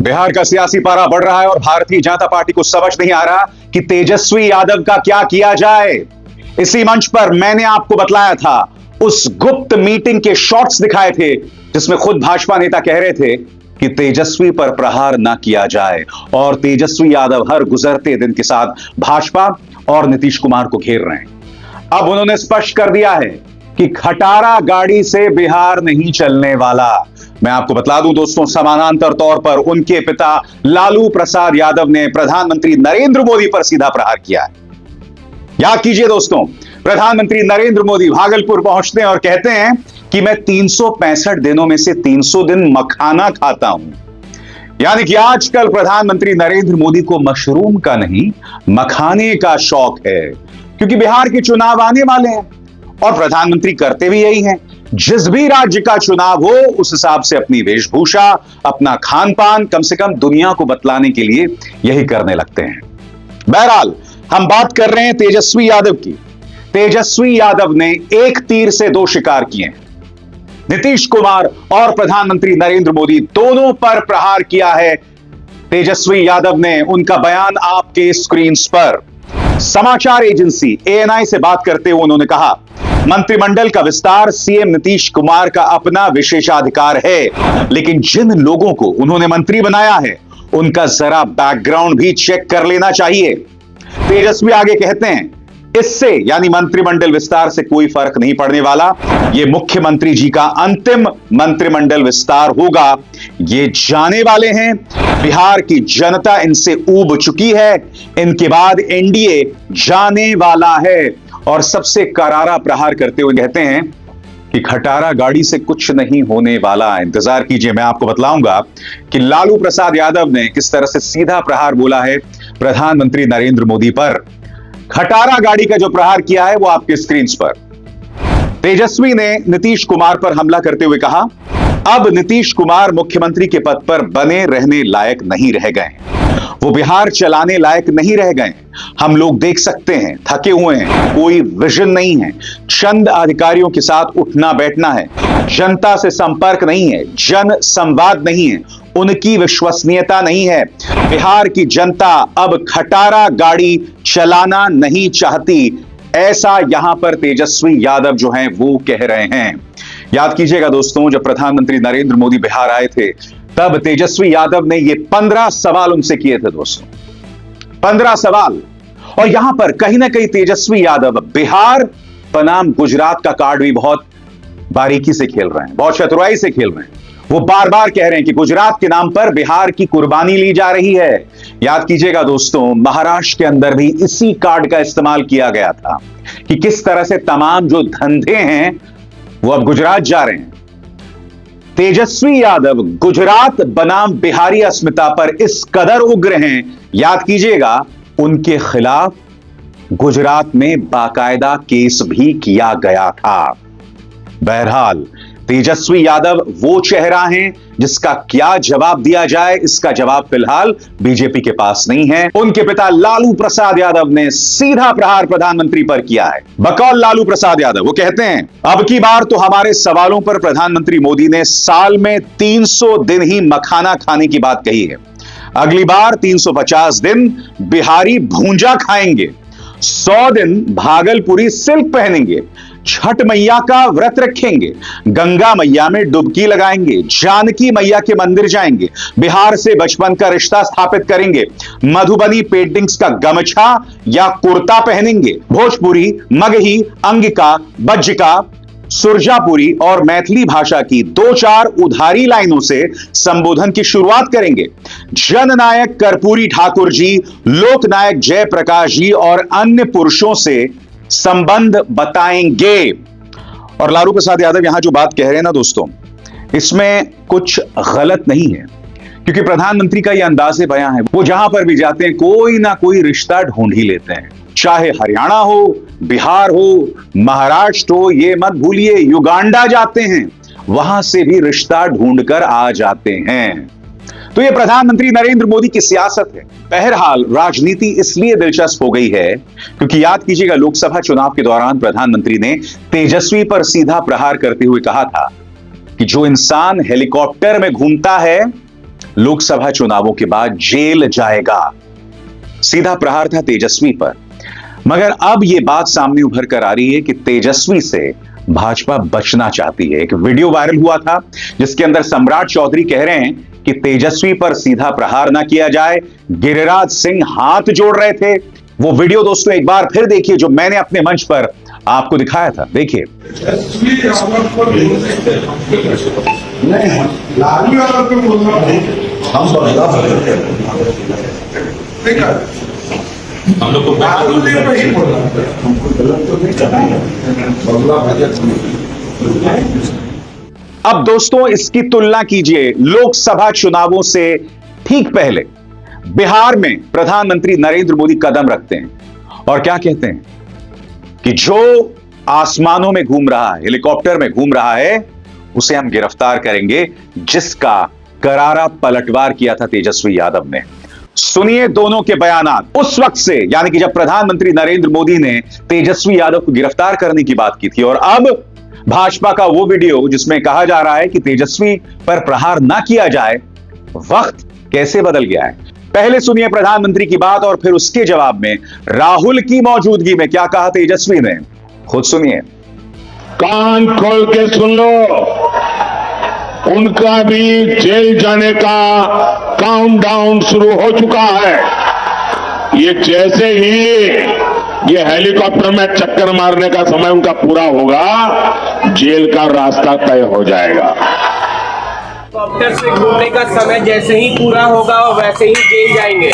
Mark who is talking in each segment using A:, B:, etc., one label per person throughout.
A: बिहार का सियासी पारा बढ़ रहा है और भारतीय जनता पार्टी को समझ नहीं आ रहा कि तेजस्वी यादव का क्या किया जाए। इसी मंच पर मैंने आपको बतलाया था, उस गुप्त मीटिंग के शॉट्स दिखाए थे जिसमें खुद भाजपा नेता कह रहे थे कि तेजस्वी पर प्रहार ना किया जाए, और तेजस्वी यादव हर गुजरते दिन के साथ भाजपा और नीतीश कुमार को घेर रहे हैं। अब उन्होंने स्पष्ट कर दिया है कि खटारा गाड़ी से बिहार नहीं चलने वाला। मैं आपको बतला दूं दोस्तों, समानांतर तौर पर उनके पिता लालू प्रसाद यादव ने प्रधानमंत्री नरेंद्र मोदी पर सीधा प्रहार किया है। याद कीजिए दोस्तों, प्रधानमंत्री नरेंद्र मोदी भागलपुर पहुंचते हैं और कहते हैं कि मैं 365 दिनों में से 300 दिन मखाना खाता हूं। यानी कि आजकल प्रधानमंत्री नरेंद्र मोदी को मशरूम का नहीं, मखाने का शौक है, क्योंकि बिहार के चुनाव आने वाले हैं और प्रधानमंत्री करते भी यही हैं। जिस भी राज्य का चुनाव हो, उस हिसाब से अपनी वेशभूषा, अपना खान पान कम से कम दुनिया को बतलाने के लिए यही करने लगते हैं। बहरहाल, हम बात कर रहे हैं तेजस्वी यादव की। तेजस्वी यादव ने एक तीर से दो शिकार किए हैं। नीतीश कुमार और प्रधानमंत्री नरेंद्र मोदी दोनों पर प्रहार किया है तेजस्वी यादव ने। उनका बयान आपके स्क्रीन पर। समाचार एजेंसी ANI से बात करते हुए उन्होंने कहा, मंत्रिमंडल का विस्तार सीएम नीतीश कुमार का अपना विशेषाधिकार है, लेकिन जिन लोगों को उन्होंने मंत्री बनाया है उनका जरा बैकग्राउंड भी चेक कर लेना चाहिए। तेजस्वी आगे कहते हैं, इससे यानी मंत्रिमंडल विस्तार से कोई फर्क नहीं पड़ने वाला। यह मुख्यमंत्री जी का अंतिम मंत्रिमंडल विस्तार होगा। ये जाने वाले हैं, बिहार की जनता इनसे ऊब चुकी है। इनके बाद एनडीए जाने वाला है। और सबसे करारा प्रहार करते हुए कहते हैं कि खटारा गाड़ी से कुछ नहीं होने वाला। इंतजार कीजिए, मैं आपको बतलाऊंगा कि लालू प्रसाद यादव ने किस तरह से सीधा प्रहार बोला है प्रधानमंत्री नरेंद्र मोदी पर। खटारा गाड़ी का जो प्रहार किया है वो आपके स्क्रीन पर। तेजस्वी ने नीतीश कुमार पर हमला करते हुए कहा, अब नीतीश कुमार मुख्यमंत्री के पद पर बने रहने लायक नहीं रह गए, वो बिहार चलाने लायक नहीं रह गए। हम लोग देख सकते हैं, थके हुए हैं, कोई विजन नहीं है, चंद अधिकारियों के साथ उठना बैठना है, जनता से संपर्क नहीं है, जन संवाद नहीं है, उनकी विश्वसनीयता नहीं है। बिहार की जनता अब खटारा गाड़ी चलाना नहीं चाहती, ऐसा यहां पर तेजस्वी यादव जो हैं वो कह रहे हैं। याद कीजिएगा दोस्तों, जब प्रधानमंत्री नरेंद्र मोदी बिहार आए थे तब तेजस्वी यादव ने ये 15 सवाल उनसे किए थे दोस्तों, 15 सवाल। और यहां पर कहीं ना कहीं तेजस्वी यादव बिहार बनाम गुजरात का कार्ड भी बहुत बारीकी से खेल रहे हैं, बहुत चतुराई से खेल रहे हैं। वो बार बार कह रहे हैं कि गुजरात के नाम पर बिहार की कुर्बानी ली जा रही है। याद कीजिएगा दोस्तों, महाराष्ट्र के अंदर भी इसी कार्ड का इस्तेमाल किया गया था कि किस तरह से तमाम जो धंधे हैं वो अब गुजरात जा रहे हैं। तेजस्वी यादव गुजरात बनाम बिहारी अस्मिता पर इस कदर उग्र हैं, याद कीजिएगा उनके खिलाफ गुजरात में बाकायदा केस भी किया गया था। बहरहाल, तेजस्वी यादव वो चेहरा हैं जिसका क्या जवाब दिया जाए, इसका जवाब फिलहाल बीजेपी के पास नहीं है। उनके पिता लालू प्रसाद यादव ने सीधा प्रहार प्रधानमंत्री पर किया है। बकौल लालू प्रसाद यादव वो कहते हैं, अब की बार तो हमारे सवालों पर प्रधानमंत्री मोदी ने साल में 300 दिन ही मखाना खाने की बात कही है। अगली बार 350 दिन बिहारी भूंजा खाएंगे, 100 दिन भागलपुरी सिल्क पहनेंगे, छठ मैया का व्रत रखेंगे, गंगा मैया में डुबकी लगाएंगे, जानकी मैया के मंदिर जाएंगे, बिहार से बचपन का रिश्ता स्थापित करेंगे, मधुबनी पेंटिंग्स का गमछा या कुर्ता पहनेंगे, भोजपुरी, मगही, अंगिका, बज्जिका, सुरजापुरी और मैथिली भाषा की 2-4 उधारी लाइनों से संबोधन की शुरुआत करेंगे, जननायक कर्पूरी ठाकुर जी, लोकनायक जयप्रकाश जी और अन्य पुरुषों से संबंध बताएंगे। और लालू प्रसाद यादव यहां जो बात कह रहे हैं ना दोस्तों, इसमें कुछ गलत नहीं है, क्योंकि प्रधानमंत्री का यह अंदाज़े बयां है, वो जहां पर भी जाते हैं कोई ना कोई रिश्ता ढूंढ ही लेते हैं। चाहे हरियाणा हो, बिहार हो, महाराष्ट्र हो, ये मत भूलिए युगांडा जाते हैं, वहां से भी रिश्ता ढूंढकर आ जाते हैं। तो ये प्रधानमंत्री नरेंद्र मोदी की सियासत है। बहरहाल, राजनीति इसलिए दिलचस्प हो गई है क्योंकि याद कीजिएगा लोकसभा चुनाव के दौरान प्रधानमंत्री ने तेजस्वी पर सीधा प्रहार करते हुए कहा था कि जो इंसान हेलीकॉप्टर में घूमता है लोकसभा चुनावों के बाद जेल जाएगा। सीधा प्रहार था तेजस्वी पर। मगर अब यह बात सामने उभर कर आ रही है कि तेजस्वी से भाजपा बचना चाहती है। एक वीडियो वायरल हुआ था जिसके अंदर सम्राट चौधरी कह रहे हैं कि तेजस्वी पर सीधा प्रहार ना किया जाए। गिरिराज सिंह हाथ जोड़ रहे थे। वो वीडियो दोस्तों एक बार फिर देखिए जो मैंने अपने मंच पर आपको दिखाया था। देखिए।
B: हम लोग
A: अब दोस्तों इसकी तुलना कीजिए लोकसभा चुनावों से ठीक पहले बिहार में प्रधानमंत्री नरेंद्र मोदी कदम रखते हैं और क्या कहते हैं कि जो आसमानों में घूम रहा है, हेलीकॉप्टर में घूम रहा है, उसे हम गिरफ्तार करेंगे, जिसका करारा पलटवार किया था तेजस्वी यादव ने। सुनिए दोनों के बयानात उस वक्त से, यानी कि जब प्रधानमंत्री नरेंद्र मोदी ने तेजस्वी यादव को गिरफ्तार करने की बात की थी, और अब भाजपा का वो वीडियो जिसमें कहा जा रहा है कि तेजस्वी पर प्रहार ना किया जाए। वक्त कैसे बदल गया है। पहले सुनिए प्रधानमंत्री की बात और फिर उसके जवाब में राहुल की मौजूदगी में क्या कहा तेजस्वी ने, खुद सुनिए।
B: कान खोल के सुन लो, उनका भी जेल जाने का काउंटडाउन शुरू हो चुका है। ये जैसे ही ये हेलीकॉप्टर में चक्कर मारने का समय उनका पूरा होगा, जेल का रास्ता तय हो जाएगा।
C: हेलीकॉप्टर से घूमने का समय जैसे ही पूरा होगा वैसे ही जेल जाएंगे।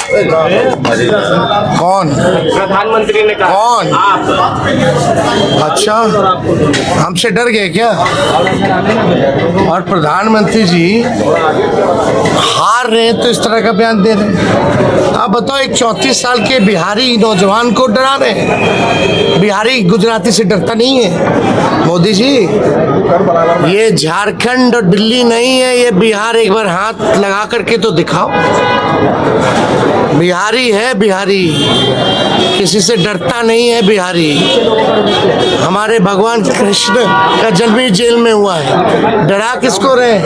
D: कौन?
C: प्रधानमंत्री ने कहा।
D: कौन?
C: आप।
D: अच्छा, हमसे डर गए क्या? और प्रधानमंत्री जी हार रहे हैं तो इस तरह का बयान दे रहे हैं। आप बताओ, एक 34 साल के बिहारी नौजवान को डरा रहे हैं। बिहारी गुजराती से डरता नहीं है। मोदी जी, ये झारखंड और दिल्ली नहीं है, ये बिहार। एक बार हाथ लगा करके तो दिखाओ। बिहारी है, बिहारी किसी से डरता नहीं है। बिहारी हमारे भगवान कृष्ण का जन्म ही जेल में हुआ है। डरा किसको रहे?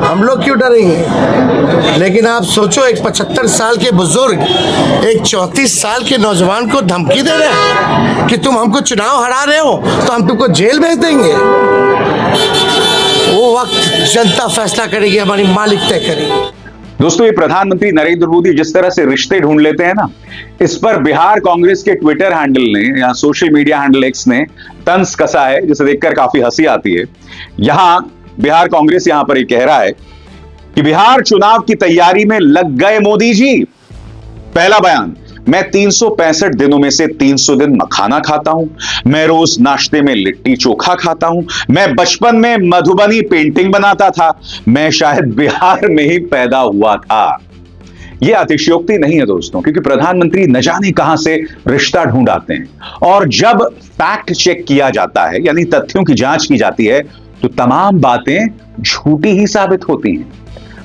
D: हम लोग क्यों डरेंगे? लेकिन आप सोचो, एक 75 साल के बुजुर्ग एक 34 साल के नौजवान को धमकी दे रहे हैं कि तुम हमको चुनाव हरा रहे हो तो हम तुमको जेल भेज देंगे। वो वक्त जनता फैसला करेगी, हमारी मालिक तय करेगी।
A: दोस्तों, ये प्रधानमंत्री नरेंद्र मोदी जिस तरह से रिश्ते ढूंढ लेते हैं ना, इस पर बिहार कांग्रेस के ट्विटर हैंडल ने या सोशल मीडिया हैंडल एक्स ने तंज कसा है, जिसे देखकर काफी हंसी आती है। यहां बिहार कांग्रेस यहां पर ये कह रहा है कि बिहार चुनाव की तैयारी में लग गए मोदी जी। पहला बयान, मैं 365 दिनों में से 300 दिन मखाना खाता हूं। मैं रोज नाश्ते में लिट्टी चोखा खाता हूं। मैं बचपन में मधुबनी पेंटिंग बनाता था। मैं शायद बिहार में ही पैदा हुआ था। यह अतिशयोक्ति नहीं है दोस्तों, क्योंकि प्रधानमंत्री न जाने कहां से रिश्ता ढूंढ आते हैं, और जब फैक्ट चेक किया जाता है, यानी तथ्यों की जांच की जाती है, तो तमाम बातें झूठी ही साबित होती हैं।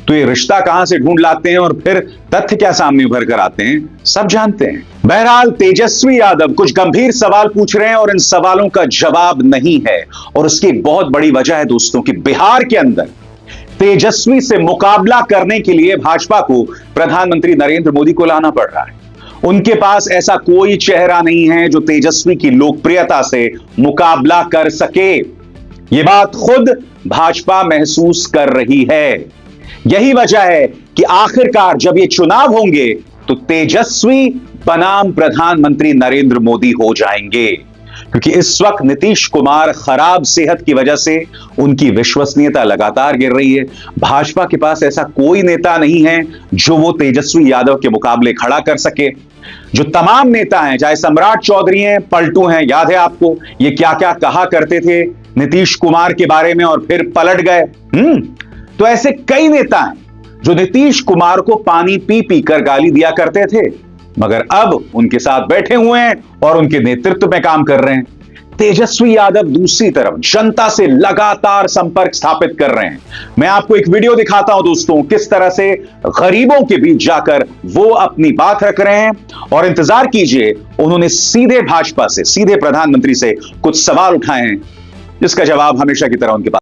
A: तो ये रिश्ता कहां से ढूंढ लाते हैं और फिर तथ्य क्या सामने उभर कर आते हैं, सब जानते हैं। बहरहाल तेजस्वी यादव कुछ गंभीर सवाल पूछ रहे हैं और इन सवालों का जवाब नहीं है, और उसकी बहुत बड़ी वजह है दोस्तों कि बिहार के अंदर तेजस्वी से मुकाबला करने के लिए भाजपा को प्रधानमंत्री नरेंद्र मोदी को लाना पड़ रहा है। उनके पास ऐसा कोई चेहरा नहीं है जो तेजस्वी की लोकप्रियता से मुकाबला कर सके। यह बात खुद भाजपा महसूस कर रही है। यही वजह है कि आखिरकार जब ये चुनाव होंगे तो तेजस्वी बनाम प्रधानमंत्री नरेंद्र मोदी हो जाएंगे, क्योंकि इस वक्त नीतीश कुमार खराब सेहत की वजह से उनकी विश्वसनीयता लगातार गिर रही है। भाजपा के पास ऐसा कोई नेता नहीं है जो वो तेजस्वी यादव के मुकाबले खड़ा कर सके। जो तमाम नेता हैं, चाहे सम्राट चौधरी हैं, पलटू हैं, याद है आपको ये क्या क्या कहा करते थे नीतीश कुमार के बारे में और फिर पलट गए। तो ऐसे कई नेता हैं जो नीतीश कुमार को पानी पी पी कर गाली दिया करते थे, मगर अब उनके साथ बैठे हुए हैं और उनके नेतृत्व में काम कर रहे हैं। तेजस्वी यादव दूसरी तरफ जनता से लगातार संपर्क स्थापित कर रहे हैं। मैं आपको एक वीडियो दिखाता हूं दोस्तों, किस तरह से गरीबों के बीच जाकर वो अपनी बात रख रहे हैं, और इंतजार कीजिए, उन्होंने सीधे भाजपा से, सीधे प्रधानमंत्री से कुछ सवाल उठाए हैं, जिसका जवाब हमेशा की तरह उनके पास